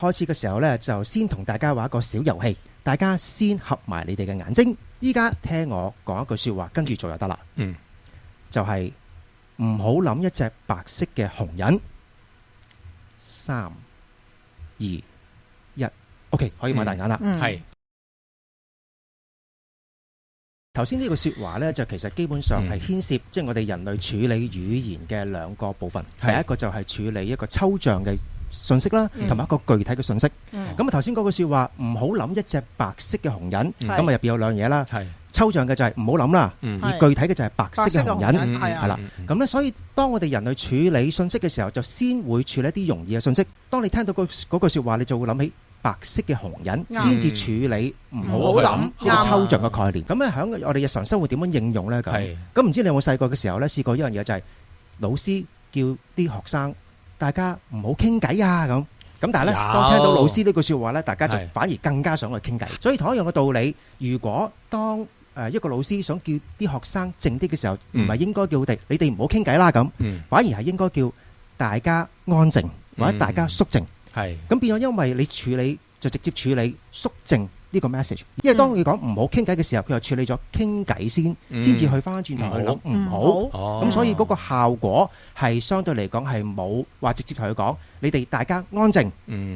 開始嘅時候呢，就先同大家玩一個小遊戲，大家先合埋你哋嘅眼睛，依家聽我講一句說話，跟住做就得啦。就係唔好諗一隻白色嘅紅人。3、2、1 OK， 可以擘大眼啦。係頭先呢句說話呢，就其實基本上係牽涉即係我哋人類處理語言嘅兩個部分。第一個就係處理一個抽象嘅信息啦，同埋一個具體嘅信息。咁啊頭先嗰句說話，唔好諗一隻白色嘅紅人。咁啊入邊有兩嘢啦。抽象嘅就係唔好諗啦，而具體嘅就係白色嘅紅人。係啦，咁呢，所以當我哋人類處理信息嘅時候，就先會處理一啲容易嘅信息。當你聽到嗰句說話，你就會諗起白色嘅紅人，先至處理唔好諗呢個抽象嘅概念。咁咧喺我哋日常生活點樣應用呢？咁唔知你有冇細個嘅時候呢，試過一樣嘢，就係老師叫啲學生大家唔好傾偈啊咁。咁但係咧，當聽到老師呢句說話咧，大家就反而更加想去傾偈。所以同一樣嘅道理，如果當一個老師想叫啲學生靜啲嘅時候，唔係應該叫你哋唔好傾偈啦咁，反而係應該叫大家安靜，或者大家肅靜。咁變咗，因為你處理就直接處理肅靜呢個 message。因為當你講唔好傾偈嘅時候，佢又處理咗傾偈先至去翻轉頭去諗唔好。咁所以嗰個效果係相對嚟講係冇話直接同佢講，你哋大家安靜，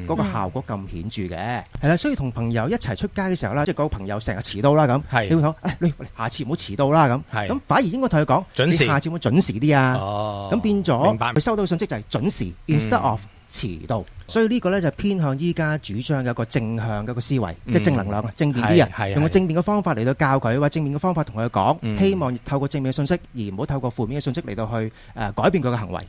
嗰個效果咁顯著嘅。係啦，所以同朋友一齊出街嘅時候啦，即係嗰個朋友成日遲到啦咁，你會講你下次唔好遲到啦咁。咁反而應該同佢講，你下次會準時啲啊。咁變咗佢收到嘅信息就係準時 instead of 遲到。所以呢個呢，就偏向依家主張嘅一個正向嘅一個思維，即係正能量，正面啲啊，用個正面嘅方法嚟到教佢，或者正面嘅方法同佢講，希望透過正面嘅信息，而唔好透過負面嘅信息嚟到去改變佢嘅行為。